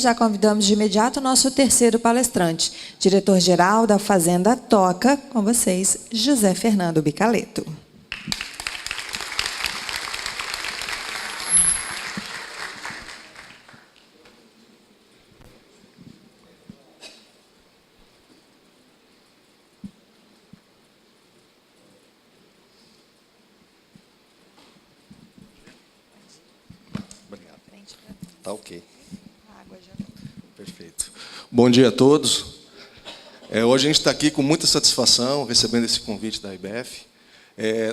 já convidamos de imediato o nosso terceiro palestrante, diretor-geral da Fazenda Toca, com vocês, José Fernando Bicaleto. Tá ok. Perfeito. Bom dia a todos. Hoje a gente está aqui com muita satisfação, recebendo esse convite da IBF.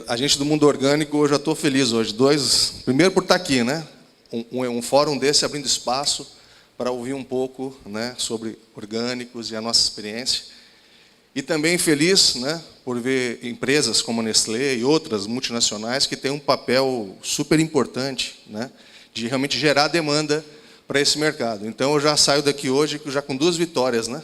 A gente do mundo orgânico, eu já estou feliz hoje. Primeiro por estar aqui, né? Um fórum desse abrindo espaço para ouvir um pouco, né, sobre orgânicos e a nossa experiência. E também feliz, né, por ver empresas como a Nestlé e outras multinacionais que têm um papel super importante, né, de realmente gerar demanda para esse mercado. Então, eu já saio daqui hoje já com 2 vitórias, né?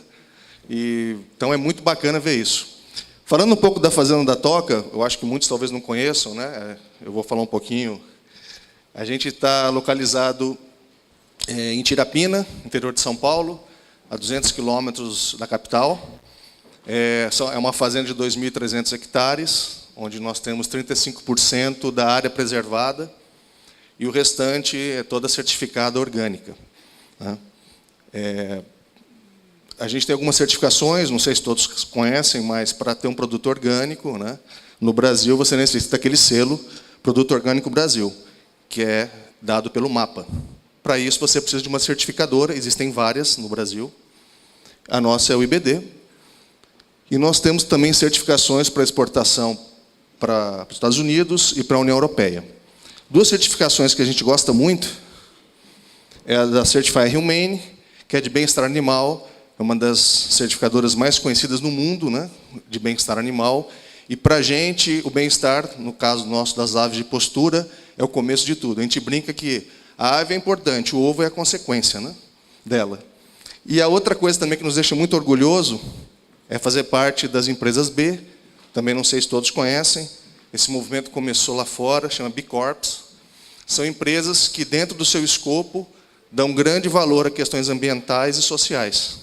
Então, é muito bacana ver isso. Falando um pouco da Fazenda da Toca, eu acho que muitos talvez não conheçam, né? Eu vou falar um pouquinho. A gente está localizado em Tirapina, interior de São Paulo, a 200 quilômetros da capital. É uma fazenda de 2.300 hectares, onde nós temos 35% da área preservada, e o restante é toda certificada orgânica. A gente tem algumas certificações, não sei se todos conhecem, mas para ter um produto orgânico, né, no Brasil você necessita daquele selo Produto Orgânico Brasil, que é dado pelo MAPA. Para isso você precisa de uma certificadora, existem várias no Brasil. A nossa é o IBD. E nós temos também certificações para exportação para os Estados Unidos e para a União Europeia. 2 certificações que a gente gosta muito é a da Certify Humane, que é de bem-estar animal, é uma das certificadoras mais conhecidas no mundo, né, de bem-estar animal. E, para a gente, o bem-estar, no caso nosso das aves de postura, é o começo de tudo. A gente brinca que a ave é importante, o ovo é a consequência, né, dela. E a outra coisa também que nos deixa muito orgulhoso é fazer parte das empresas B, também não sei se todos conhecem. Esse movimento começou lá fora, chama B Corps. São empresas que, dentro do seu escopo, dão grande valor a questões ambientais e sociais.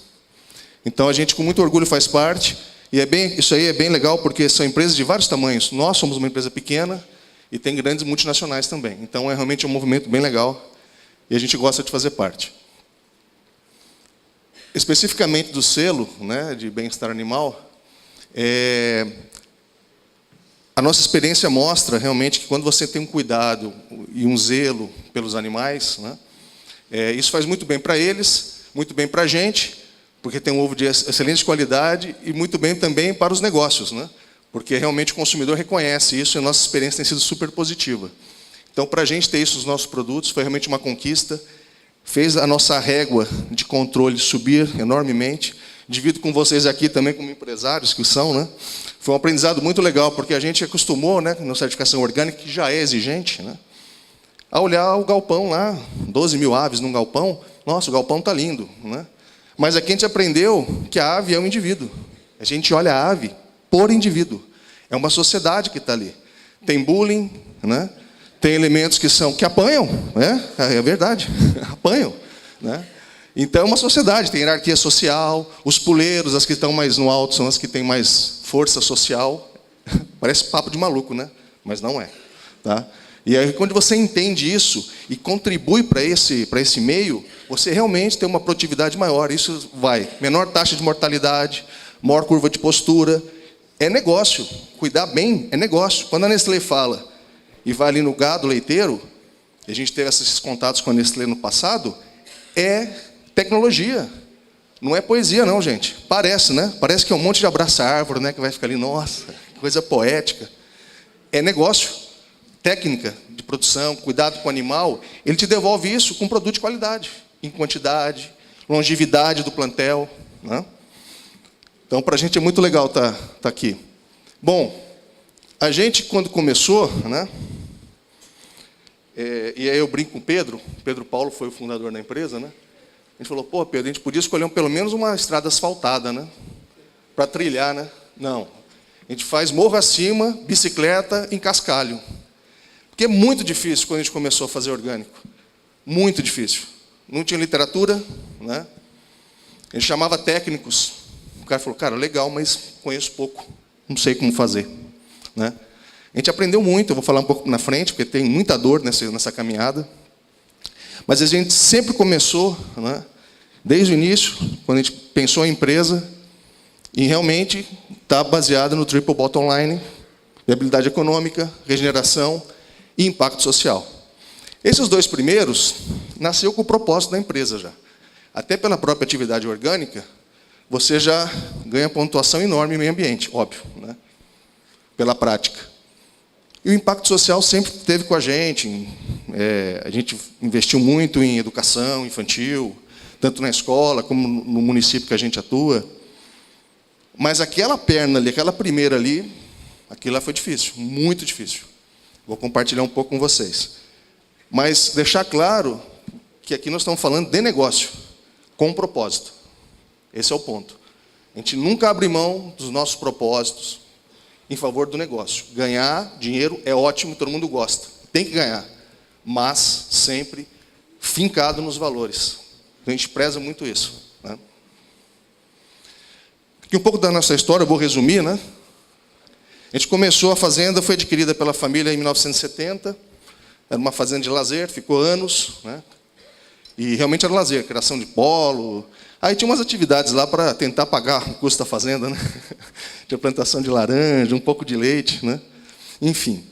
Então, a gente, com muito orgulho, faz parte. E isso aí é bem legal, porque são empresas de vários tamanhos. Nós somos uma empresa pequena e tem grandes multinacionais também. Então, é realmente um movimento bem legal e a gente gosta de fazer parte. Especificamente do selo, né, de bem-estar animal, a nossa experiência mostra realmente que quando você tem um cuidado e um zelo pelos animais, né, isso faz muito bem para eles, muito bem para a gente, porque tem um ovo de excelente qualidade, e muito bem também para os negócios, né, porque realmente o consumidor reconhece isso e a nossa experiência tem sido super positiva. Então, para a gente ter isso nos nossos produtos, foi realmente uma conquista, fez a nossa régua de controle subir enormemente. Divido com vocês aqui também como empresários que são, né? Foi um aprendizado muito legal, porque a gente acostumou, né, na certificação orgânica, que já é exigente, né, a olhar o galpão lá, 12.000 aves num galpão. Nossa, o galpão está lindo, né? Mas aqui a gente aprendeu que a ave é um indivíduo. A gente olha a ave por indivíduo. É uma sociedade que está ali. Tem bullying, né? Tem elementos que apanham, né? É verdade, apanham, né? Então, é uma sociedade, tem hierarquia social, os puleiros, as que estão mais no alto, são as que têm mais força social. Parece papo de maluco, né? Mas não é. Tá? E aí, quando você entende isso e contribui para esse meio, você realmente tem uma produtividade maior. Isso vai. Menor taxa de mortalidade, maior curva de postura. É negócio. Cuidar bem é negócio. Quando a Nestlé fala e vai ali no gado leiteiro, e a gente teve esses contatos com a Nestlé no passado, é tecnologia. Não é poesia, não, gente. Parece, né? Parece que é um monte de abraça-árvore, né? Que vai ficar ali, nossa, que coisa poética. É negócio. Técnica de produção, cuidado com o animal, ele te devolve isso com produto de qualidade, em quantidade, longevidade do plantel, né? Então, para a gente é muito legal estar aqui. Bom, a gente, quando começou, né? E aí eu brinco com o Pedro Paulo foi o fundador da empresa, né? A gente falou, pô, Pedro, a gente podia escolher pelo menos uma estrada asfaltada, né? Para trilhar, né? Não. A gente faz morro acima, bicicleta em cascalho. Porque é muito difícil quando a gente começou a fazer orgânico. Muito difícil. Não tinha literatura, né? A gente chamava técnicos. O cara falou, cara, legal, mas conheço pouco, não sei como fazer, né? A gente aprendeu muito, eu vou falar um pouco na frente, porque tem muita dor nessa caminhada. Mas a gente sempre começou, né, desde o início, quando a gente pensou em empresa, em realmente estar baseado no triple bottom line, viabilidade econômica, regeneração e impacto social. Esses dois primeiros nasceu com o propósito da empresa já. Até pela própria atividade orgânica, você já ganha pontuação enorme em meio ambiente, óbvio, né, pela prática. E o impacto social sempre esteve com a gente. A gente investiu muito em educação infantil, tanto na escola como no município que a gente atua. Mas aquela perna ali, aquela primeira ali, aquilo lá foi difícil, muito difícil. Vou compartilhar um pouco com vocês. Mas deixar claro que aqui nós estamos falando de negócio, com propósito. Esse é o ponto. A gente nunca abre mão dos nossos propósitos em favor do negócio. Ganhar dinheiro é ótimo, todo mundo gosta. Tem que ganhar. Mas sempre fincado nos valores. A gente preza muito isso, né? Aqui um pouco da nossa história, eu vou resumir, né? A gente começou, a fazenda foi adquirida pela família em 1970. Era uma fazenda de lazer, ficou anos, né? E realmente era lazer, criação de polo. Aí tinha umas atividades lá para tentar pagar o custo da fazenda, né? Tinha plantação de laranja, um pouco de leite, né? Enfim.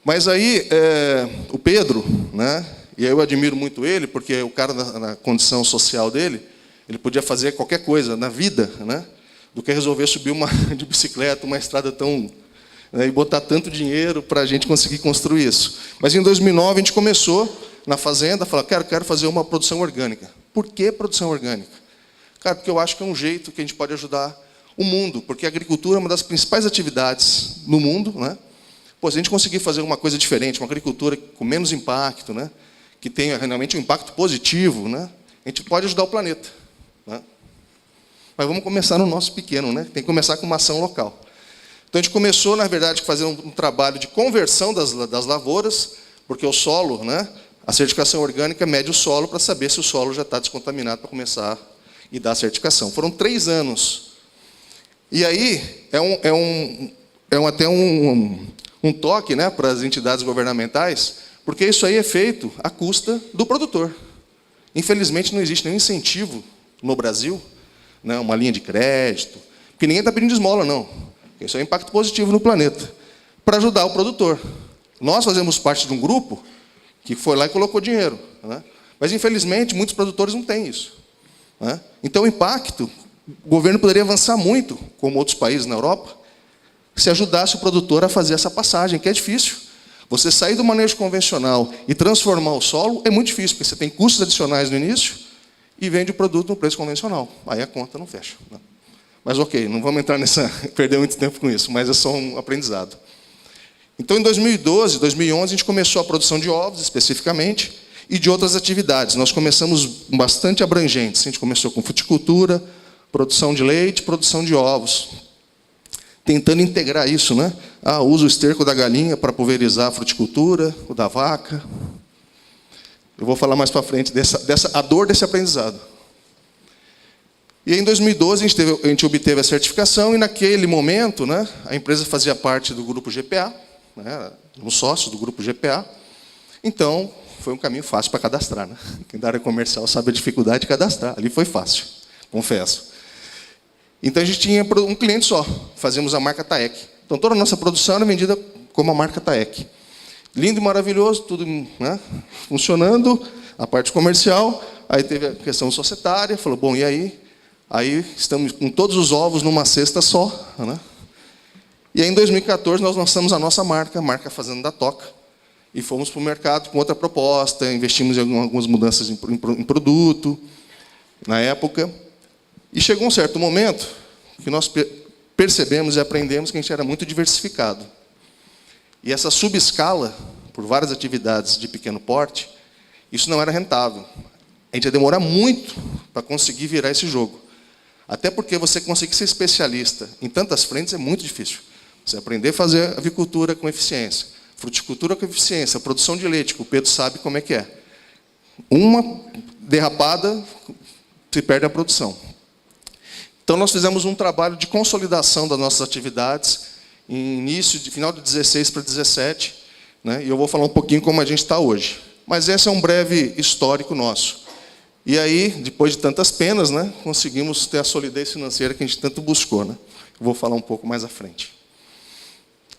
Mas aí, o Pedro, né? E eu admiro muito ele, porque o cara, na condição social dele, ele podia fazer qualquer coisa na vida, né? Do que resolver subir de bicicleta, uma estrada tão... Né? E botar tanto dinheiro para a gente conseguir construir isso. Mas em 2009 a gente começou na fazenda, a falar, quero fazer uma produção orgânica. Por que produção orgânica? Cara, porque eu acho que é um jeito que a gente pode ajudar o mundo, porque a agricultura é uma das principais atividades no mundo, né? Pô, se a gente conseguir fazer uma coisa diferente, uma agricultura com menos impacto, né? Que tenha realmente um impacto positivo, né? A gente pode ajudar o planeta, né? Mas vamos começar no nosso pequeno, né? Tem que começar com uma ação local. Então a gente começou, na verdade, a fazer um trabalho de conversão das lavouras, porque o solo, né? A certificação orgânica mede o solo para saber se o solo já está descontaminado para começar e dar a certificação. Foram 3 anos. E aí, até um toque, né, para as entidades governamentais, porque isso aí é feito à custa do produtor. Infelizmente, não existe nenhum incentivo no Brasil, né, uma linha de crédito, porque ninguém está pedindo esmola, não. Isso é um impacto positivo no planeta, para ajudar o produtor. Nós fazemos parte de um grupo que foi lá e colocou dinheiro, né? Mas, infelizmente, muitos produtores não têm isso, né? Então, o impacto, o governo poderia avançar muito, como outros países na Europa, se ajudasse o produtor a fazer essa passagem, que é difícil. Você sair do manejo convencional e transformar o solo é muito difícil, porque você tem custos adicionais no início e vende o produto no preço convencional. Aí a conta não fecha, né? Mas, ok, não vamos entrar perder muito tempo com isso, mas é só um aprendizado. Então, em 2012, 2011, a gente começou a produção de ovos, especificamente, e de outras atividades. Nós começamos bastante abrangentes. A gente começou com fruticultura, produção de leite, produção de ovos. Tentando integrar isso, né? Usa o esterco da galinha para pulverizar a fruticultura, o da vaca. Eu vou falar mais para frente a dor desse aprendizado. E em 2012 a gente obteve a certificação e naquele momento, né, a empresa fazia parte do grupo GPA, né, um sócio do grupo GPA. Então, foi um caminho fácil para cadastrar, né? Quem da área comercial sabe a dificuldade de cadastrar. Ali foi fácil, confesso. Então, a gente tinha um cliente só. Fazíamos a marca TAEC. Então, toda a nossa produção era vendida como a marca TAEC. Lindo e maravilhoso, tudo, né, funcionando. A parte comercial. Aí teve a questão societária. Falou, bom, e aí? Aí estamos com todos os ovos numa cesta só, né? E aí, em 2014, nós lançamos a nossa marca, a marca Fazenda da Toca. E fomos para o mercado com outra proposta, investimos em algumas mudanças em produto, na época. E chegou um certo momento que nós percebemos e aprendemos que a gente era muito diversificado. E essa subescala, por várias atividades de pequeno porte, isso não era rentável. A gente ia demorar muito para conseguir virar esse jogo. Até porque você conseguir ser especialista em tantas frentes é muito difícil. Você aprender a fazer avicultura com eficiência, fruticultura com eficiência, produção de leite, que o Pedro sabe como é que é. Uma derrapada, se perde a produção. Então, nós fizemos um trabalho de consolidação das nossas atividades, em final de 16 para 17, né? E eu vou falar um pouquinho como a gente está hoje. Mas esse é um breve histórico nosso. E aí, depois de tantas penas, né, conseguimos ter a solidez financeira que a gente tanto buscou, né? Eu vou falar um pouco mais à frente.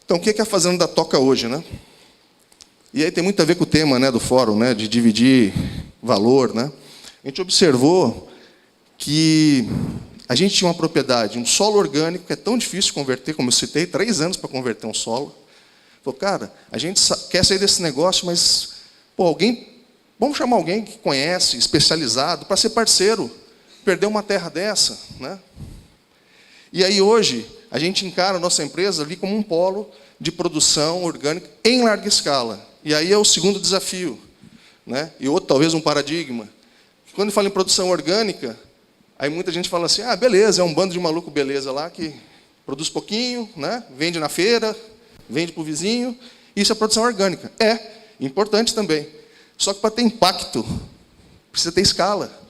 Então, o que é a Fazenda da Toca hoje, né? E aí tem muito a ver com o tema, né, do fórum, né, de dividir valor, né? A gente observou que a gente tinha uma propriedade, um solo orgânico, que é tão difícil de converter, como eu citei, 3 anos para converter um solo. Falou, cara, a gente quer sair desse negócio, mas pô, vamos chamar alguém que conhece, especializado, para ser parceiro, perder uma terra dessa, né? E aí hoje, a gente encara a nossa empresa ali como um polo de produção orgânica em larga escala. E aí é o segundo desafio, né? E outro, talvez, um paradigma. Quando fala em produção orgânica, aí muita gente fala assim, ah, beleza, é um bando de maluco beleza lá que produz pouquinho, né? Vende na feira, vende para o vizinho, isso é produção orgânica. É importante também. Só que para ter impacto, precisa ter escala.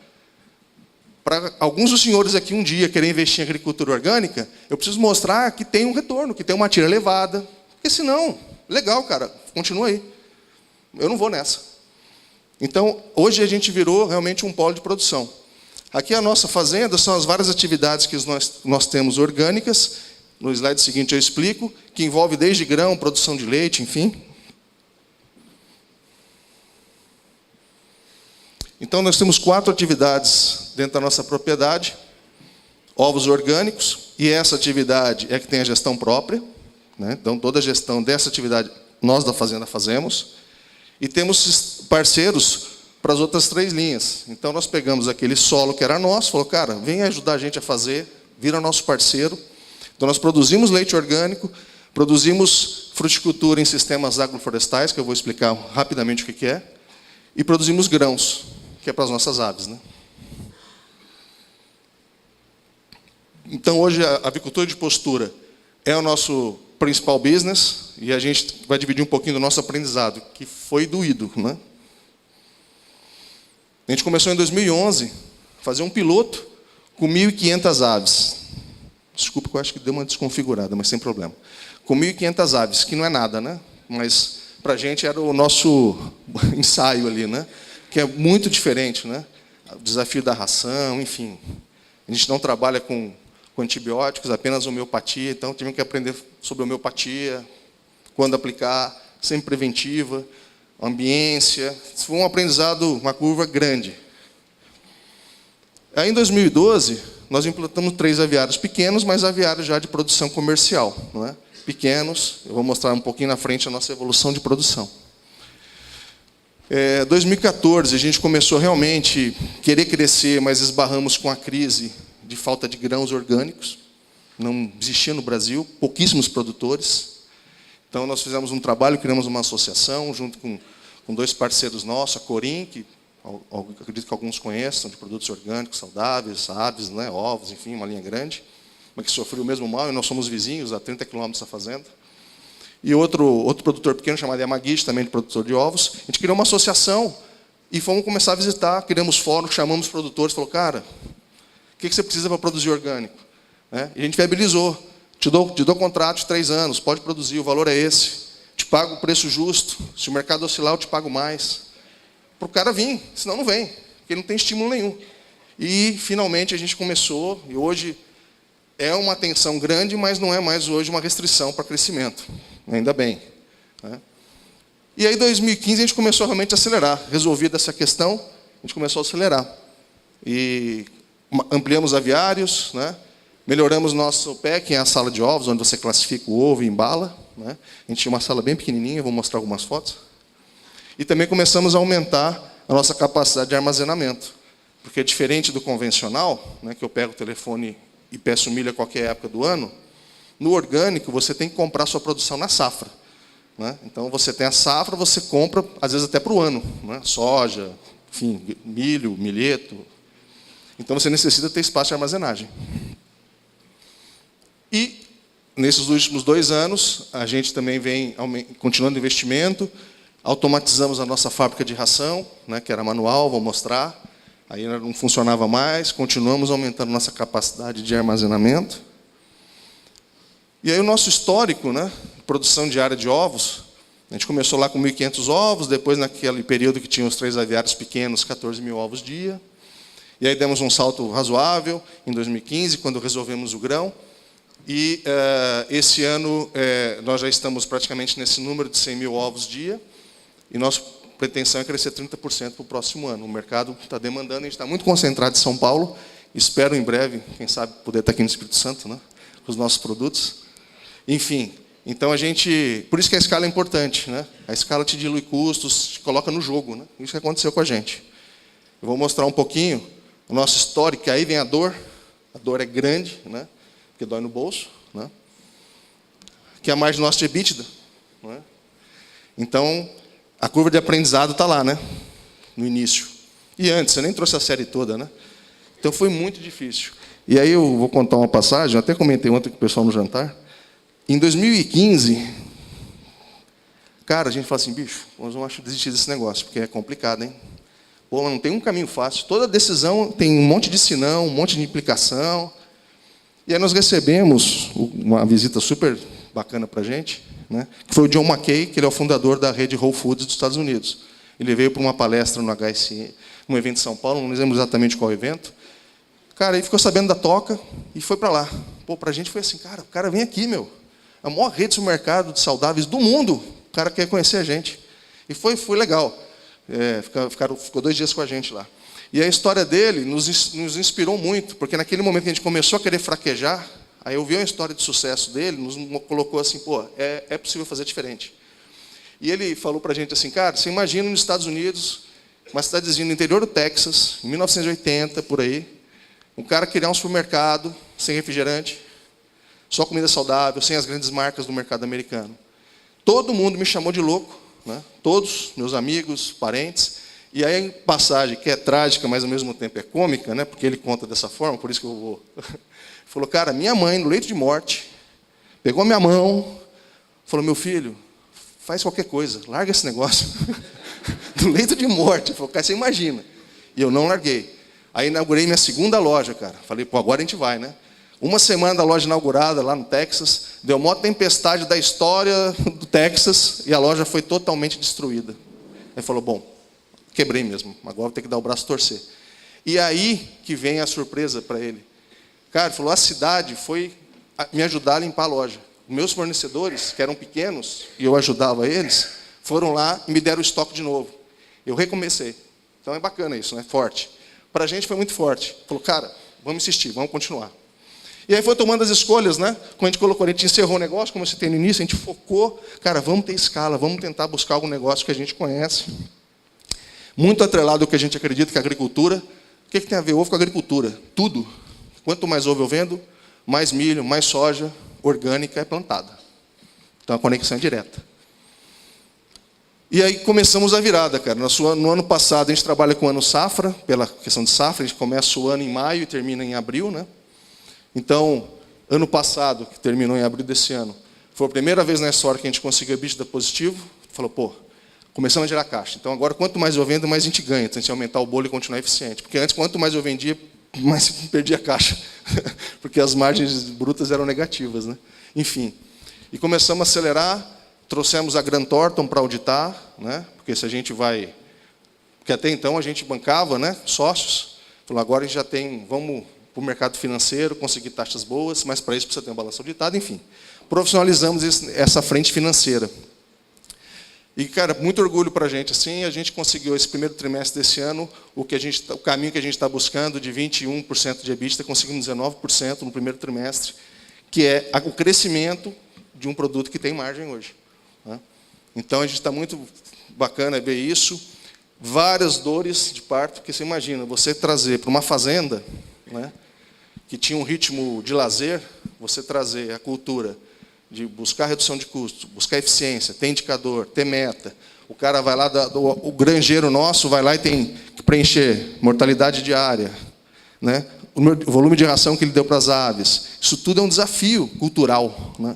Para alguns dos senhores aqui um dia querem investir em agricultura orgânica, eu preciso mostrar que tem um retorno, que tem uma tira elevada. Porque senão, legal, cara, continua aí. Eu não vou nessa. Então, hoje a gente virou realmente um polo de produção. Aqui a nossa fazenda são as várias atividades que nós temos orgânicas. No slide seguinte eu explico, que envolve desde grão, produção de leite, enfim. Então, nós temos 4 atividades dentro da nossa propriedade. Ovos orgânicos, e essa atividade é que tem a gestão própria, né? Então, toda a gestão dessa atividade, nós da Fazenda fazemos. E temos parceiros para as outras 3 linhas. Então, nós pegamos aquele solo que era nosso, falou, cara, vem ajudar a gente a fazer, vira nosso parceiro. Então, nós produzimos leite orgânico, produzimos fruticultura em sistemas agroflorestais, que eu vou explicar rapidamente o que é, e produzimos grãos, que é para as nossas aves, né? Então, hoje, a avicultura de postura é o nosso principal business, e a gente vai dividir um pouquinho do nosso aprendizado, que foi doído, né? A gente começou em 2011 a fazer um piloto com 1.500 aves. Desculpa, que eu acho que deu uma desconfigurada, mas sem problema. Com 1.500 aves, que não é nada, né? Mas para a gente era o nosso ensaio ali, né? Que é muito diferente, né? O desafio da ração, enfim. A gente não trabalha com antibióticos, apenas homeopatia, então tivemos que aprender sobre homeopatia, quando aplicar, sempre preventiva, ambiência. Foi um aprendizado, uma curva grande. Aí, em 2012, nós implantamos 3 aviários pequenos, mas aviários já de produção comercial, não é? Pequenos, eu vou mostrar um pouquinho na frente a nossa evolução de produção. 2014, a gente começou realmente a querer crescer, mas esbarramos com a crise de falta de grãos orgânicos. Não existia no Brasil, pouquíssimos produtores. Então, nós fizemos um trabalho, criamos uma associação, junto com 2 parceiros nossos, a Corim, que acredito que alguns conheçam, de produtos orgânicos, saudáveis, aves, né, ovos, enfim, uma linha grande, mas que sofreu o mesmo mal, e nós somos vizinhos, a 30 quilômetros da fazenda. E outro produtor pequeno, chamado Yamaguchi, também de produtor de ovos. A gente criou uma associação e fomos começar a visitar, criamos fórum, chamamos produtores, falou, cara, o que você precisa para produzir orgânico? Né? E a gente viabilizou. Te dou contrato de 3 anos, pode produzir, o valor é esse. Te pago o preço justo. Se o mercado oscilar, eu te pago mais. Para o cara vir, senão não vem, porque não tem estímulo nenhum. E, finalmente, a gente começou, e hoje é uma atenção grande, mas não é mais hoje uma restrição para crescimento. Ainda bem. Né? E aí, em 2015, a gente começou realmente a acelerar. Resolvida essa questão, a gente começou a acelerar. E ampliamos aviários, né? Melhoramos nosso PEC, que é a sala de ovos, onde você classifica o ovo e embala. Né? A gente tinha uma sala bem pequenininha, vou mostrar algumas fotos. E também começamos a aumentar a nossa capacidade de armazenamento. Porque, diferente do convencional, né, que eu pego o telefone e peço milho a qualquer época do ano, no orgânico você tem que comprar sua produção na safra. Né? Então, você tem a safra, você compra, às vezes, até para o ano. Né? Soja, enfim, milho, milheto. Então, você necessita ter espaço de armazenagem. E, nesses últimos 2 anos, a gente também vem continuando o investimento, automatizamos a nossa fábrica de ração, né, que era manual, vou mostrar. Aí não funcionava mais, continuamos aumentando nossa capacidade de armazenamento. E aí o nosso histórico, né, produção diária de ovos, a gente começou lá com 1.500 ovos, depois naquele período que tinha os 3 aviários pequenos, 14 mil ovos dia. E aí demos um salto razoável em 2015, quando resolvemos o grão. E esse ano nós já estamos praticamente nesse número de 100 mil ovos dia. E nossa pretensão é crescer 30% para o próximo ano. O mercado está demandando, a gente está muito concentrado em São Paulo. Espero em breve, quem sabe, poder estar aqui no Espírito Santo, né, com os nossos produtos. Enfim, então a gente... Por isso que a escala é importante, né? A escala te dilui custos, te coloca no jogo, né? Isso que aconteceu com a gente. Eu vou mostrar um pouquinho o nosso histórico, que aí vem a dor. A dor é grande, né? Porque dói no bolso, né? Que é a margem nossa de EBITDA, né? Então, a curva de aprendizado está lá, né? No início. E antes, eu nem trouxe a série toda, né? Então foi muito difícil. E aí eu vou contar uma passagem, eu até comentei ontem com o pessoal no jantar. Em 2015, cara, a gente fala assim, bicho, nós vamos desistir desse negócio, porque é complicado, hein? Pô, não tem um caminho fácil. Toda decisão tem um monte de senão, um monte de implicação. E aí nós recebemos uma visita super bacana para a gente, né, que foi o John McKay, que ele é o fundador da rede Whole Foods dos Estados Unidos. Ele veio para uma palestra no HSE, num evento em São Paulo, não lembro exatamente qual evento. Cara, ele ficou sabendo da toca e foi para lá. Pô, para a gente foi assim, cara, o cara vem aqui, meu. A maior rede de supermercado de saudáveis do mundo. O cara quer conhecer a gente. E foi legal. Ficou 2 dias com a gente lá. E a história dele nos inspirou muito, porque naquele momento que a gente começou a querer fraquejar, aí eu vi uma história de sucesso dele, nos colocou assim, pô, é possível fazer diferente. E ele falou para a gente assim, cara, você imagina nos Estados Unidos, uma cidadezinha no interior do Texas, em 1980, por aí, um cara criar um supermercado sem refrigerante, só comida saudável, sem as grandes marcas do mercado americano. Todo mundo me chamou de louco, né? Todos, meus amigos, parentes. E aí a passagem, que é trágica, mas ao mesmo tempo é cômica, né? Porque ele conta dessa forma, por isso que eu vou... Falou, cara, minha mãe, no leito de morte, pegou minha mão, falou, meu filho, faz qualquer coisa, larga esse negócio. No leito de morte. Falou, cara, você imagina. E eu não larguei. Aí inaugurei minha segunda loja, cara. Falei, pô, agora a gente vai, né? Uma semana da loja inaugurada, lá no Texas, deu a maior tempestade da história do Texas e a loja foi totalmente destruída. Ele falou, bom, quebrei mesmo, agora vou ter que dar o braço a torcer. E aí que vem a surpresa para ele. Cara, ele falou, a cidade foi me ajudar a limpar a loja. Meus fornecedores, que eram pequenos, e eu ajudava eles, foram lá e me deram o estoque de novo. Eu recomecei. Então é bacana isso, né? Forte. Para a gente foi muito forte. Falou, cara, vamos insistir, vamos continuar. E aí foi tomando as escolhas, né? Quando a gente colocou, a gente encerrou o negócio, como você tem no início, a gente focou, cara, vamos ter escala, vamos tentar buscar algum negócio que a gente conhece. Muito atrelado ao que a gente acredita, que é a agricultura. O que tem a ver ovo com a agricultura? Tudo. Quanto mais ovo eu vendo, mais milho, mais soja orgânica é plantada. Então a conexão é direta. E aí começamos a virada, cara. No ano passado a gente trabalha com o ano safra, pela questão de safra, a gente começa o ano em maio e termina em abril, né? Então, ano passado, que terminou em abril desse ano, foi a primeira vez na história que a gente conseguiu EBITDA positivo. Falou, pô, começamos a gerar caixa. Então, agora, quanto mais eu vendo, mais a gente ganha. Então, a gente aumentar o bolo e continuar eficiente. Porque antes, quanto mais eu vendia, mais perdia caixa. Porque as margens brutas eram negativas, né? Enfim. E começamos a acelerar, trouxemos a Grant Thornton para auditar, né? Porque se a gente vai... Porque até então a gente bancava, né? Sócios. Falou, agora a gente já tem... Vamos para o mercado financeiro, conseguir taxas boas, mas para isso precisa ter um balanço auditado, enfim. Profissionalizamos essa frente financeira. E, cara, muito orgulho para a gente. Assim, a gente conseguiu, esse primeiro trimestre desse ano, o caminho que a gente está buscando, de 21% de EBITDA, conseguimos 19% no primeiro trimestre, que é o crescimento de um produto que tem margem hoje, né? Então, a gente está muito bacana ver isso. Várias dores de parto, porque você imagina, você trazer para uma fazenda, né, que tinha um ritmo de lazer, você trazer a cultura de buscar redução de custos, buscar eficiência, ter indicador, ter meta. O cara vai lá, o granjeiro nosso vai lá e tem que preencher mortalidade diária, né, o volume de ração que ele deu para as aves. Isso tudo é um desafio cultural, né?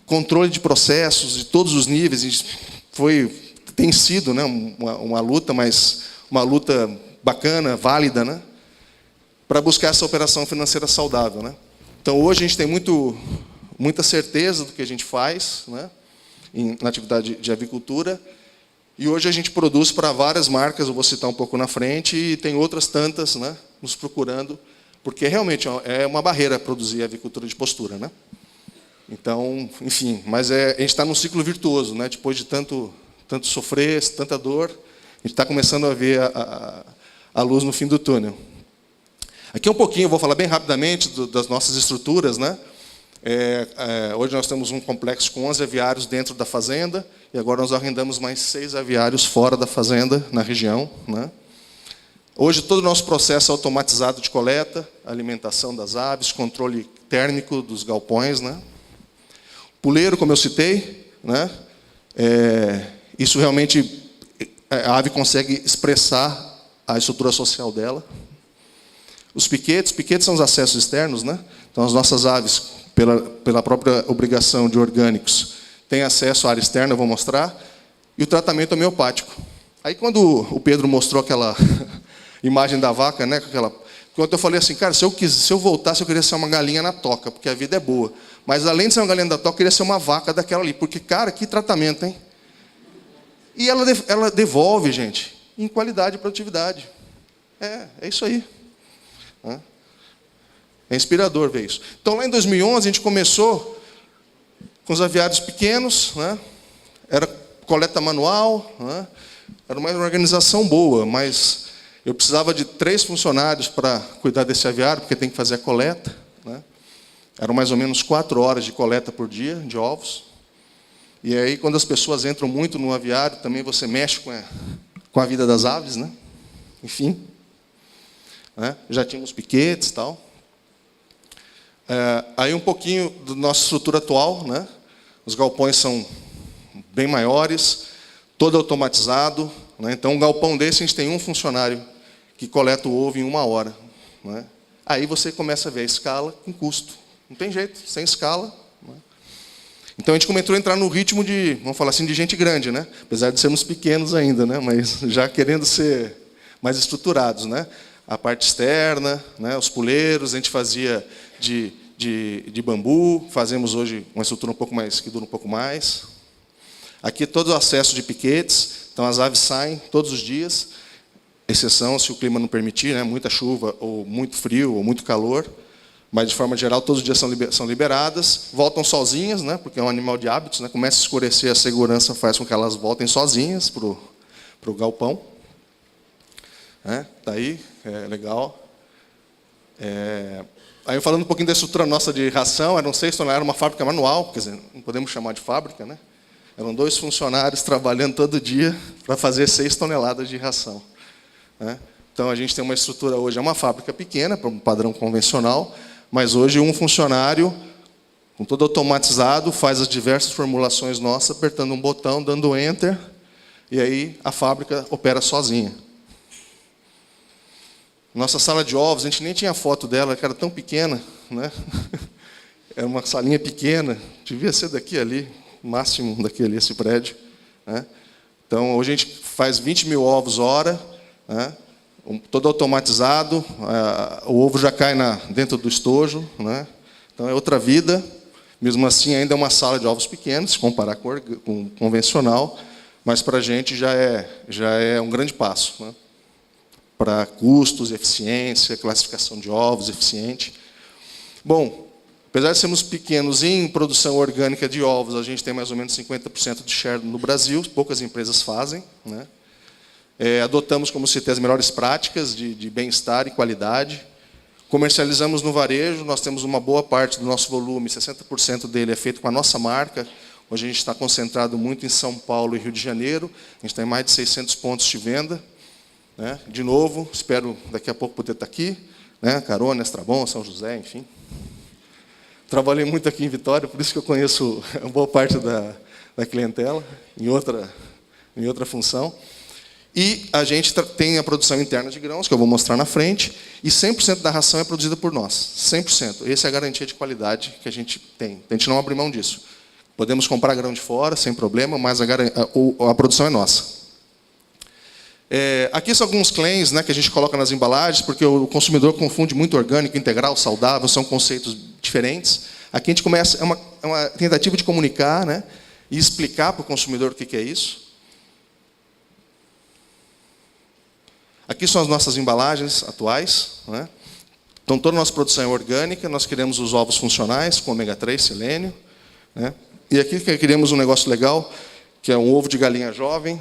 Controle de processos de todos os níveis. Tem sido, né, uma luta, mas uma luta bacana, válida, né? Para buscar essa operação financeira saudável, né? Então, hoje a gente tem muita certeza do que a gente faz, né? Na atividade de avicultura. E hoje a gente produz para várias marcas, eu vou citar um pouco na frente, e tem outras tantas, né, nos procurando, porque realmente é uma barreira produzir avicultura de postura, né? Então, enfim, mas a gente está num ciclo virtuoso, né? Depois de tanto sofrer, tanta dor, a gente está começando a ver a luz no fim do túnel. Aqui um pouquinho, eu vou falar bem rapidamente das nossas estruturas, né? Hoje nós temos um complexo com 11 aviários dentro da fazenda, e agora nós arrendamos mais 6 aviários fora da fazenda, na região, né? Hoje todo o nosso processo é automatizado de coleta, alimentação das aves, controle térmico dos galpões, né? Puleiro, como eu citei, né? Isso realmente a ave consegue expressar a estrutura social dela. Os piquetes são os acessos externos, né? Então as nossas aves, pela própria obrigação de orgânicos, têm acesso à área externa, eu vou mostrar, e o tratamento homeopático. Aí quando o Pedro mostrou aquela imagem da vaca, né, quando eu falei assim, cara, se eu voltasse, eu queria ser uma galinha na toca, porque a vida é boa. Mas além de ser uma galinha da toca, eu queria ser uma vaca daquela ali, porque, cara, que tratamento, hein? E ela devolve, gente, em qualidade e produtividade. É isso aí. É inspirador ver isso. Então, lá em 2011, a gente começou com os aviários pequenos, né? Era coleta manual, né? Era uma organização boa, mas eu precisava de 3 funcionários para cuidar desse aviário, porque tem que fazer a coleta, né? Eram mais ou menos 4 horas de coleta por dia, de ovos. E aí, quando as pessoas entram muito no aviário, também você mexe com a vida das aves, né? Enfim. Né? Já tínhamos piquetes e tal. Aí um pouquinho da nossa estrutura atual, né? Os galpões são bem maiores, todo automatizado, né? Então, um galpão desse, a gente tem um funcionário que coleta o ovo em 1 hora, né? Aí você começa a ver a escala com custo. Não tem jeito, sem escala. Né? Então, a gente começou a entrar no ritmo de, vamos falar assim, de gente grande, né? Apesar de sermos pequenos ainda, né? Mas já querendo ser mais estruturados, né? A parte externa, né? Os puleiros, a gente fazia de bambu, fazemos hoje uma estrutura que dura um pouco mais. Aqui todo o acesso de piquetes, então as aves saem todos os dias, exceção se o clima não permitir, né? Muita chuva, ou muito frio, ou muito calor, mas de forma geral todos os dias são liberadas, voltam sozinhas, né? Porque é um animal de hábitos, né? Começa a escurecer, a segurança faz com que elas voltem sozinhas para o galpão. Daí, legal. Aí falando um pouquinho da estrutura nossa de ração, eram 6 toneladas, era uma fábrica manual, quer dizer, não podemos chamar de fábrica, né? Eram 2 funcionários trabalhando todo dia para fazer 6 toneladas de ração. Né? Então a gente tem uma estrutura hoje, é uma fábrica pequena, para um padrão convencional, mas hoje um funcionário, com todo automatizado, faz as diversas formulações nossas, apertando um botão, dando Enter, e aí a fábrica opera sozinha. Nossa sala de ovos, a gente nem tinha foto dela, que era tão pequena, né? Era uma salinha pequena, devia ser daqui ali, máximo daqui ali, esse prédio. Né? Então, hoje a gente faz 20 mil ovos hora, né? Todo automatizado, o ovo já cai dentro do estojo, né? Então é outra vida, mesmo assim ainda é uma sala de ovos pequena, se comparar com o convencional, mas para a gente já é um grande passo, né? Para custos, eficiência, classificação de ovos eficiente. Bom, apesar de sermos pequenos em produção orgânica de ovos, a gente tem mais ou menos 50% de share no Brasil, poucas empresas fazem. Né? Adotamos, como citei, as melhores práticas de bem-estar e qualidade. Comercializamos no varejo, nós temos uma boa parte do nosso volume, 60% dele é feito com a nossa marca. Hoje a gente está concentrado muito em São Paulo e Rio de Janeiro, a gente tem mais de 600 pontos de venda. Né? De novo, espero daqui a pouco poder estar aqui, né? Carona, Estrabon, São José, enfim. Trabalhei muito aqui em Vitória, por isso que eu conheço boa parte da clientela, em outra função. E a gente tem a produção interna de grãos, que eu vou mostrar na frente, e 100% da ração é produzida por nós, 100%. Essa é a garantia de qualidade que a gente tem. A gente não abre mão disso. Podemos comprar grão de fora, sem problema, mas a produção é nossa. Aqui são alguns claims, né, que a gente coloca nas embalagens, porque o consumidor confunde muito orgânico, integral, saudável, são conceitos diferentes. Aqui a gente começa, é uma tentativa de comunicar, né, e explicar para o consumidor o que é isso. Aqui são as nossas embalagens atuais, né? Então, toda a nossa produção é orgânica, nós queremos os ovos funcionais, com ômega 3, selênio, né? E aqui queremos um negócio legal, que é um ovo de galinha jovem.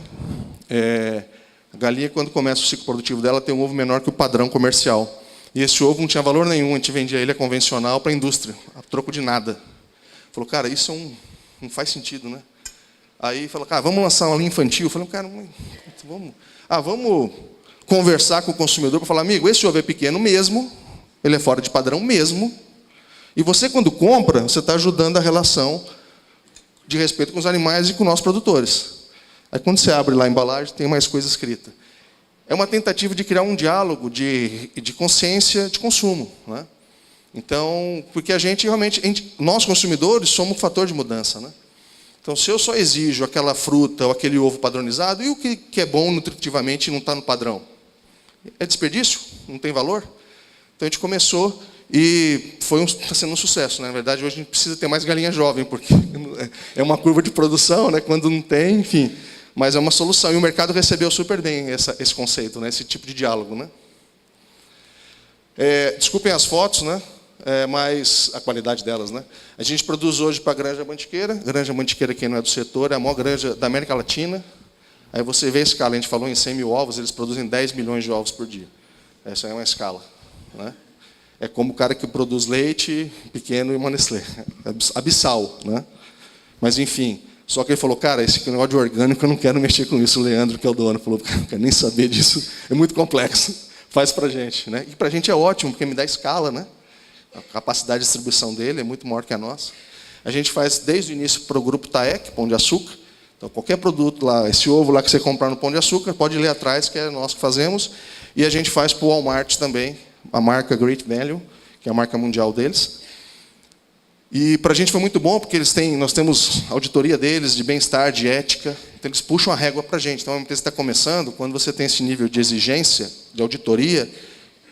A galinha, quando começa o ciclo produtivo dela, tem um ovo menor que o padrão comercial. E esse ovo não tinha valor nenhum, a gente vendia ele a convencional para a indústria, a troco de nada. Falou, cara, isso não faz sentido, né? Aí falou, cara, vamos lançar uma linha infantil. Eu falei, cara, vamos conversar com o consumidor para falar, amigo, esse ovo é pequeno mesmo, ele é fora de padrão mesmo, e você, quando compra, você está ajudando a relação de respeito com os animais e com nós produtores. Aí, quando você abre lá a embalagem, tem mais coisa escrita. É uma tentativa de criar um diálogo de consciência de consumo, né? Então, porque nós consumidores, somos um fator de mudança, né? Então, se eu só exijo aquela fruta ou aquele ovo padronizado, e o que é bom nutritivamente e não está no padrão? É desperdício? Não tem valor? Então, a gente começou e está sendo um sucesso, né? Na verdade, hoje a gente precisa ter mais galinha jovem, porque é uma curva de produção, né? Quando não tem, enfim. Mas é uma solução. E o mercado recebeu super bem esse conceito, né? Esse tipo de diálogo, né? Desculpem as fotos, né? Mas a qualidade delas, né? A gente produz hoje para a Granja Mantiqueira. Granja Mantiqueira, quem não é do setor, é a maior granja da América Latina. Aí você vê a escala, a gente falou em 100 mil ovos, eles produzem 10 milhões de ovos por dia. Essa é uma escala, né? É como o cara que produz leite pequeno e uma Nestlé. Abissal, né? Mas, enfim, só que ele falou, cara, esse negócio de orgânico, eu não quero mexer com isso. O Leandro, que é o dono, falou, não quero nem saber disso, é muito complexo. Faz para a gente, né? E para a gente é ótimo, porque me dá escala, né? A capacidade de distribuição dele é muito maior que a nossa. A gente faz desde o início para o grupo TAEC, Pão de Açúcar. Então, qualquer produto lá, esse ovo lá que você comprar no Pão de Açúcar, pode ler atrás, que é nós que fazemos. E a gente faz para o Walmart também, a marca Great Value, que é a marca mundial deles. E para a gente foi muito bom, porque nós temos auditoria deles, de bem-estar, de ética. Então, eles puxam a régua para a gente. Então, a empresa está começando, quando você tem esse nível de exigência, de auditoria,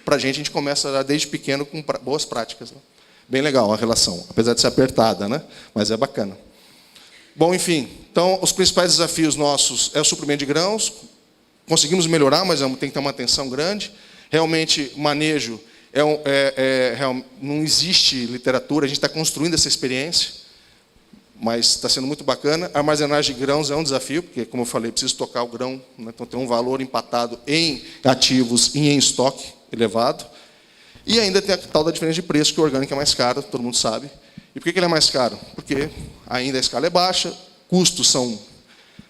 para a gente começa desde pequeno com boas práticas, né? Bem legal a relação, apesar de ser apertada, né? Mas é bacana. Bom, enfim, então, os principais desafios nossos é o suprimento de grãos. Conseguimos melhorar, mas tem que ter uma atenção grande. Realmente, o manejo, não existe literatura, a gente está construindo essa experiência, mas está sendo muito bacana. A armazenagem de grãos é um desafio, porque, como eu falei, preciso tocar o grão, né? Então tem um valor empatado em ativos e em estoque elevado. E ainda tem a tal da diferença de preço, que o orgânico é mais caro, todo mundo sabe. E por que ele é mais caro? Porque ainda a escala é baixa, custos são...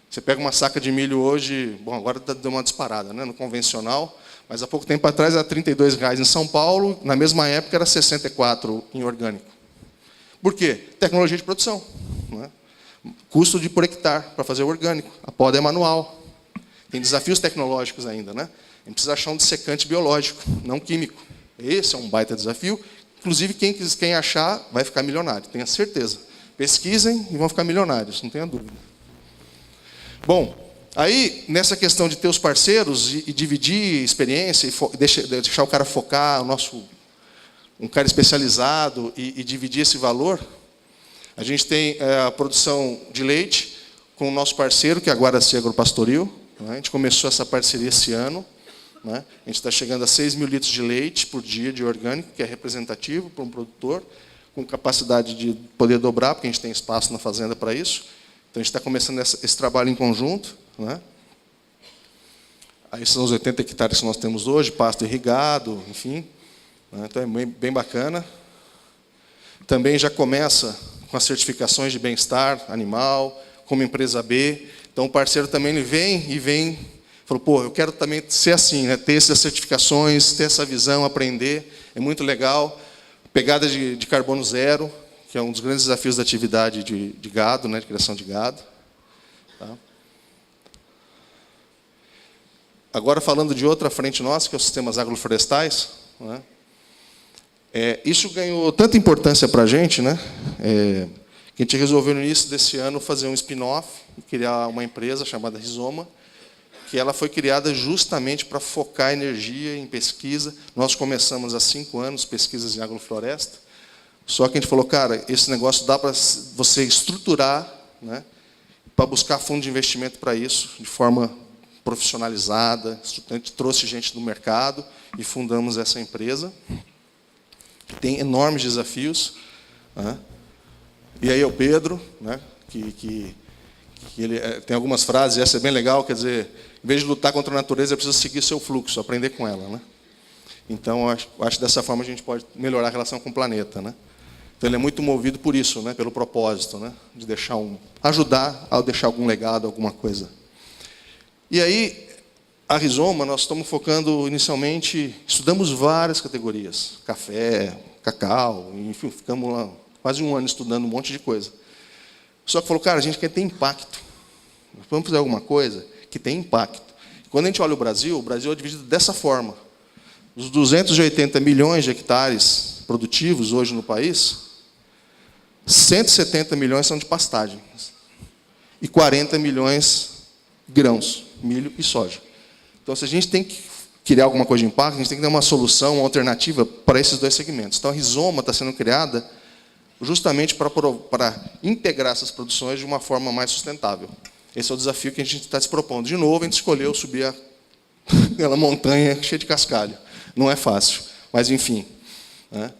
Você pega uma saca de milho hoje, bom, agora deu uma disparada, né, no convencional, mas há pouco tempo atrás era R$ 32,00 em São Paulo, na mesma época era R$ 64,00 em orgânico. Por quê? Tecnologia de produção, né? Custo por hectare para fazer o orgânico. A poda é manual. Tem desafios tecnológicos ainda, né? A gente precisa achar um dessecante biológico, não químico. Esse é um baita desafio. Inclusive, quem achar vai ficar milionário, tenha certeza. Pesquisem e vão ficar milionários, não tenha dúvida. Bom, aí, nessa questão de ter os parceiros e dividir experiência, e deixar o cara focar, um cara especializado, e dividir esse valor, a gente tem a produção de leite com o nosso parceiro, que é a Guaraci Agropastoril, né? A gente começou essa parceria esse ano, né? A gente está chegando a 6 mil litros de leite por dia de orgânico, que é representativo para um produtor, com capacidade de poder dobrar, porque a gente tem espaço na fazenda para isso. Então, a gente está começando esse trabalho em conjunto, né? Aí são os 80 hectares que nós temos hoje, pasto irrigado, enfim, né? Então, é bem bacana. Também já começa com as certificações de bem-estar animal, como empresa B. Então, o parceiro também ele vem, falou, pô, eu quero também ser assim, né? Ter essas certificações, ter essa visão, aprender, é muito legal. Pegada de carbono zero, que é um dos grandes desafios da atividade de gado, né, de criação de gado. Tá? Agora, falando de outra frente nossa, que é os sistemas agroflorestais, né? Isso ganhou tanta importância para a gente, né? Que a gente resolveu, no início desse ano, fazer um spin-off e criar uma empresa chamada Rizoma, que ela foi criada justamente para focar energia em pesquisa. Nós começamos há 5 anos pesquisas em agrofloresta, só que a gente falou, cara, esse negócio dá para você estruturar, né, para buscar fundo de investimento para isso, de forma profissionalizada. A gente trouxe gente do mercado e fundamos essa empresa. Tem enormes desafios, né? E aí é o Pedro, né, que ele tem algumas frases, essa é bem legal, quer dizer, em vez de lutar contra a natureza, é preciso seguir seu fluxo, aprender com ela, né? Então, eu acho que dessa forma a gente pode melhorar a relação com o planeta, né? Então, ele é muito movido por isso, né, pelo propósito, né, de ajudar a deixar algum legado, alguma coisa. E aí, a Rizoma, nós estamos focando inicialmente, estudamos várias categorias, café, cacau, enfim, ficamos lá quase 1 ano estudando um monte de coisa. Só que falou, cara, a gente quer ter impacto. Vamos fazer alguma coisa que tem impacto. Quando a gente olha o Brasil é dividido dessa forma. Dos 280 milhões de hectares produtivos hoje no país, 170 milhões são de pastagem. E 40 milhões grãos, milho e soja. Então, se a gente tem que criar alguma coisa de impacto, a gente tem que ter uma solução, uma alternativa para esses 2 segmentos. Então, a Rizoma está sendo criada justamente para integrar essas produções de uma forma mais sustentável. Esse é o desafio que a gente está se propondo. De novo, a gente escolheu subir aquela montanha cheia de cascalho. Não é fácil, mas enfim, né?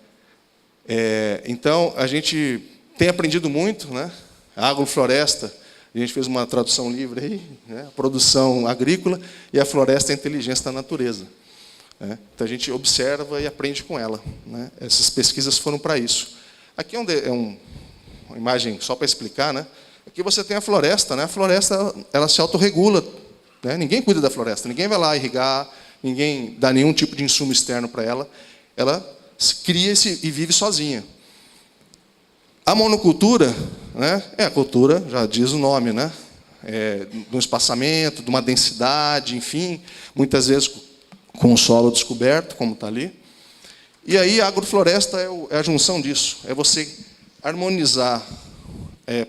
Então, a gente tem aprendido muito, né? A agrofloresta, a gente fez uma tradução livre aí, né? A produção agrícola e a floresta é a inteligência da natureza, né? Então, a gente observa e aprende com ela, né? Essas pesquisas foram para isso. Aqui uma imagem só para explicar, né? Aqui você tem a floresta, né? A floresta ela se autorregula, né? Ninguém cuida da floresta, ninguém vai lá irrigar, ninguém dá nenhum tipo de insumo externo para ela. Ela cria e vive sozinha. A monocultura, né? É a cultura, já diz o nome, né? De um espaçamento, de uma densidade, enfim, muitas vezes com o solo descoberto, como está ali. E aí a agrofloresta é a junção disso, é você harmonizar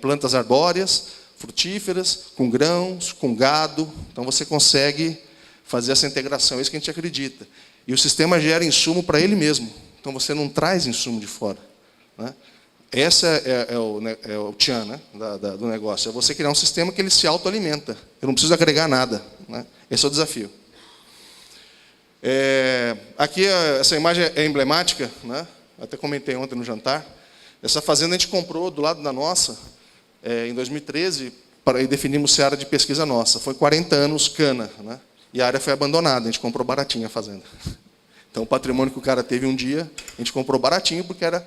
plantas arbóreas, frutíferas, com grãos, com gado. Então você consegue fazer essa integração, é isso que a gente acredita. E o sistema gera insumo para ele mesmo, então você não traz insumo de fora, né? Esse é o tchan, né, do negócio, é você criar um sistema que ele se autoalimenta, eu não preciso agregar nada, né? Esse é o desafio. Aqui essa imagem é emblemática, né? Até comentei ontem no jantar. Essa fazenda a gente comprou do lado da nossa em 2013 e definimos ser área de pesquisa nossa. Foi 40 anos cana, né? E a área foi abandonada. A gente comprou baratinho a fazenda. Então o patrimônio que o cara teve um dia a gente comprou baratinho porque era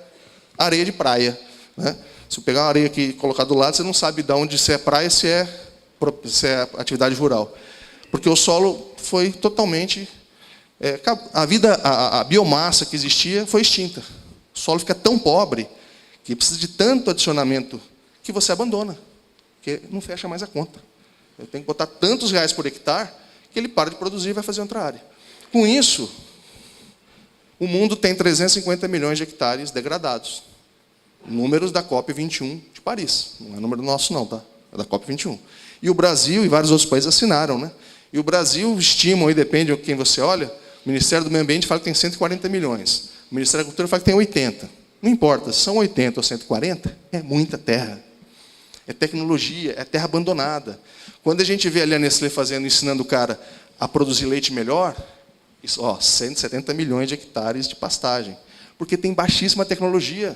areia de praia, né? Se eu pegar uma areia aqui e colocar do lado, você não sabe de onde se é praia, se é atividade rural, porque o solo foi totalmente a biomassa que existia foi extinta. O solo fica tão pobre que precisa de tanto adicionamento que você abandona, que não fecha mais a conta. Eu tenho que botar tantos reais por hectare que ele para de produzir e vai fazer outra área. Com isso, o mundo tem 350 milhões de hectares degradados. Números da COP21 de Paris. Não é número nosso não, tá? É da COP21. E o Brasil e vários outros países assinaram, né? E o Brasil estimam, e depende de quem você olha, o Ministério do Meio Ambiente fala que tem 140 milhões. O Ministério da Cultura fala que tem 80. Não importa, são 80 ou 140, é muita terra. É tecnologia, é terra abandonada. Quando a gente vê ali a Nestlé ensinando o cara a produzir leite melhor, 170 milhões de hectares de pastagem. Porque tem baixíssima tecnologia.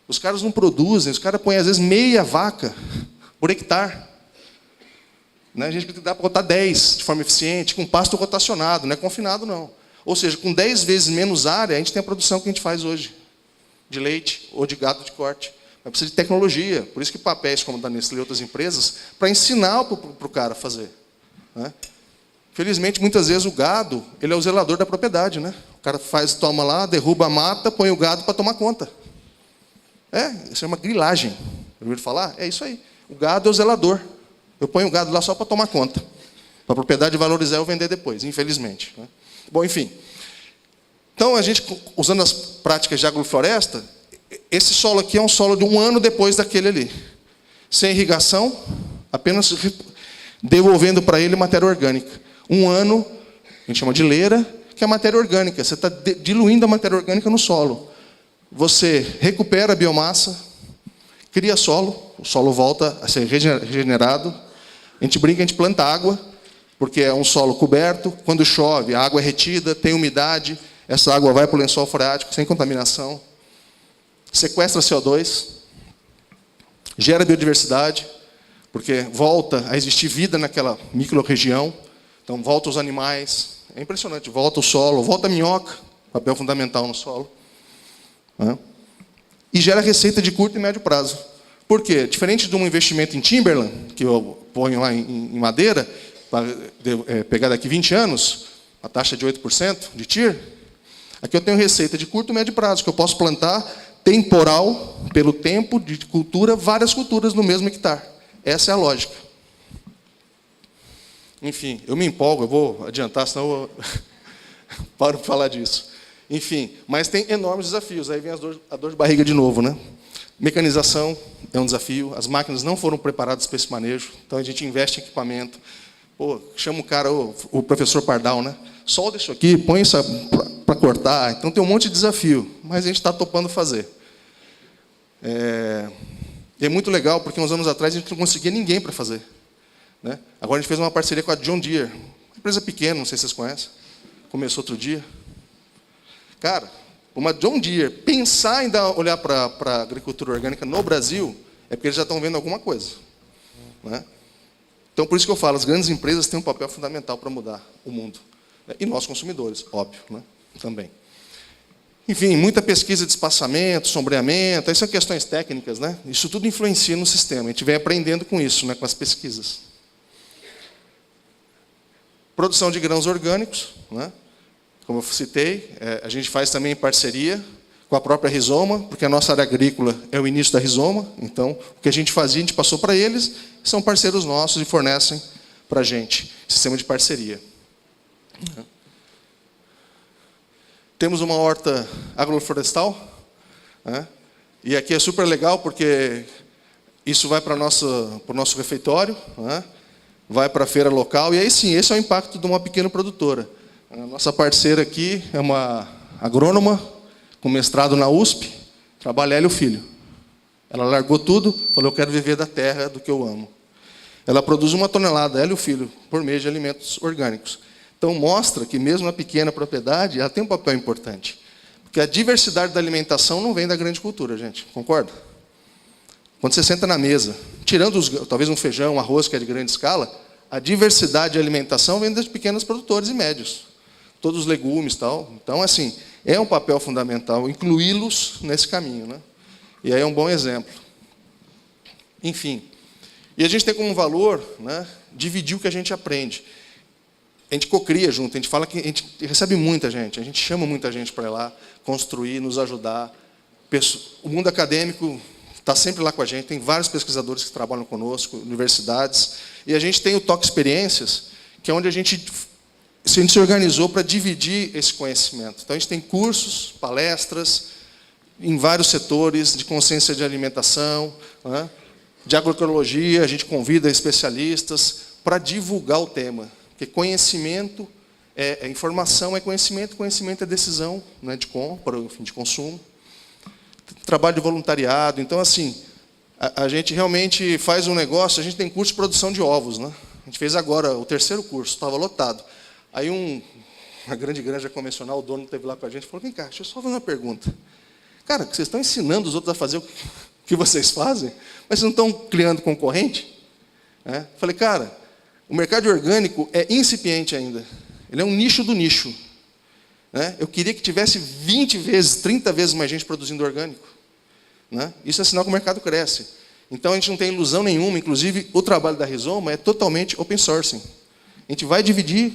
Os caras não produzem, os caras põem, às vezes, meia vaca por hectare. Né? A gente dá para botar 10 de forma eficiente, com pasto rotacionado, não é confinado, não. Ou seja, com 10 vezes menos área, a gente tem a produção que a gente faz hoje, de leite ou de gado de corte. Mas precisa de tecnologia, por isso que papéis como o da Nestlé e outras empresas, para ensinar para o cara a fazer. Né? Felizmente, muitas vezes o gado ele é o zelador da propriedade. Né? O cara toma lá, derruba a mata, põe o gado para tomar conta. Isso é uma grilagem. Ouviram falar? É isso aí. O gado é o zelador. Eu ponho o gado lá só para tomar conta. Para a propriedade valorizar ou vender depois, infelizmente. Né? Bom, enfim. Então, a gente, usando as práticas de agrofloresta, esse solo aqui é um solo de 1 ano depois daquele ali. Sem irrigação, apenas devolvendo para ele matéria orgânica. 1 ano, a gente chama de leira, que é matéria orgânica. Você está diluindo a matéria orgânica no solo. Você recupera a biomassa, cria solo, o solo volta a ser regenerado. A gente brinca, a gente planta água, porque é um solo coberto. Quando chove, a água é retida, tem umidade, essa água vai para o lençol freático sem contaminação. Sequestra CO2, gera biodiversidade, porque volta a existir vida naquela micro-região. Então, volta os animais, é impressionante, volta o solo, volta a minhoca, papel fundamental no solo. Né? E gera receita de curto e médio prazo. Por quê? Diferente de um investimento em timberland, que eu ponho lá em madeira, para pegar daqui 20 anos, a taxa de 8% de TIR, aqui eu tenho receita de curto e médio prazo, que eu posso plantar temporal, pelo tempo de cultura, várias culturas no mesmo hectare. Essa é a lógica. Enfim, eu me empolgo, eu vou adiantar, senão eu paro de falar disso. Enfim, mas tem enormes desafios. Aí vem a dor de barriga de novo, né? Mecanização é um desafio. As máquinas não foram preparadas para esse manejo. Então, a gente investe em equipamento. Pô, chama o cara, o professor Pardal, né? Solda isso aqui, põe isso para cortar. Então, tem um monte de desafio. Mas a gente está topando fazer. É muito legal, porque uns anos atrás a gente não conseguia ninguém para fazer. Né? Agora a gente fez uma parceria com a John Deere. Uma empresa pequena, não sei se vocês conhecem. Começou outro dia. Cara, uma John Deere, pensar em olhar para a agricultura orgânica no Brasil, é porque eles já estão vendo alguma coisa. Né? Então, por isso que eu falo, as grandes empresas têm um papel fundamental para mudar o mundo. Né? E nós, consumidores, óbvio, né? Também. Enfim, muita pesquisa de espaçamento, sombreamento, essas são questões técnicas, né? Isso tudo influencia no sistema. A gente vem aprendendo com isso, né? Com as pesquisas. Produção de grãos orgânicos, né? Como eu citei, a gente faz também em parceria com a própria Rizoma, porque a nossa área agrícola é o início da Rizoma. Então, o que a gente fazia, a gente passou para eles, são parceiros nossos e fornecem para a gente. Sistema de parceria. Temos uma horta agroflorestal, né? E aqui é super legal, porque isso vai para o nosso refeitório, né? Vai para a feira local, e aí sim, esse é o impacto de uma pequena produtora. A nossa parceira aqui é uma agrônoma, com mestrado na USP, trabalha ela e o filho. Ela largou tudo, falou, eu quero viver da terra, do que eu amo. Ela produz 1 tonelada, ela e o filho, por mês de alimentos orgânicos. Então, mostra que mesmo a pequena propriedade, ela tem um papel importante. Porque a diversidade da alimentação não vem da grande cultura, gente, concorda? Quando você senta na mesa, tirando talvez um feijão, um arroz, que é de grande escala, a diversidade de alimentação vem dos pequenos produtores e médios. Todos os legumes e tal. Então, assim, é um papel fundamental incluí-los nesse caminho, né? E aí é um bom exemplo. Enfim. E a gente tem como valor, né, dividir o que a gente aprende. A gente cocria junto, a gente fala que a gente recebe muita gente, a gente chama muita gente para ir lá, construir, nos ajudar. O mundo acadêmico está sempre lá com a gente, tem vários pesquisadores que trabalham conosco, universidades, e a gente tem o Toque Experiências, que é onde a gente se organizou para dividir esse conhecimento. Então, a gente tem cursos, palestras, em vários setores, de consciência de alimentação, né, de agroecologia, a gente convida especialistas para divulgar o tema. Porque conhecimento, informação é conhecimento, conhecimento é decisão, né, de compra, enfim, de consumo. Trabalho de voluntariado. Então, assim, a gente realmente faz um negócio, a gente tem curso de produção de ovos. Né? A gente fez agora o 3º curso, estava lotado. Aí uma grande granja convencional, o dono esteve lá com a gente e falou, vem cá, deixa eu só fazer uma pergunta. Cara, vocês estão ensinando os outros a fazer o que vocês fazem, mas vocês não estão criando concorrente? Falei, cara, o mercado orgânico é incipiente ainda. Ele é um nicho do nicho. Né? Eu queria que tivesse 20 vezes, 30 vezes mais gente produzindo orgânico. Né? Isso é sinal que o mercado cresce. Então, a gente não tem ilusão nenhuma. Inclusive, o trabalho da Rizoma é totalmente open sourcing. A gente vai dividir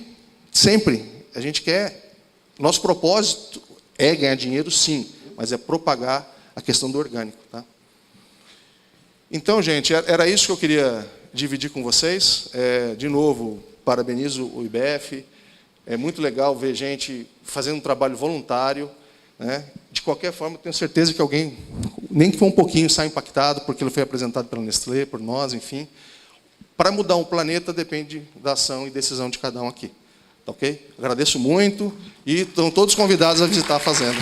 sempre. A gente quer... Nosso propósito é ganhar dinheiro, sim, mas é propagar a questão do orgânico. Tá? Então, gente, era isso que eu queria dividir com vocês. De novo, parabenizo o IBF. É muito legal ver gente fazendo um trabalho voluntário. Né? De qualquer forma, tenho certeza que alguém, nem que for um pouquinho, sai impactado, porque ele foi apresentado pela Nestlé, por nós, enfim. para mudar um planeta depende da ação e decisão de cada um aqui. Tá ok? Agradeço muito e estão todos convidados a visitar a fazenda.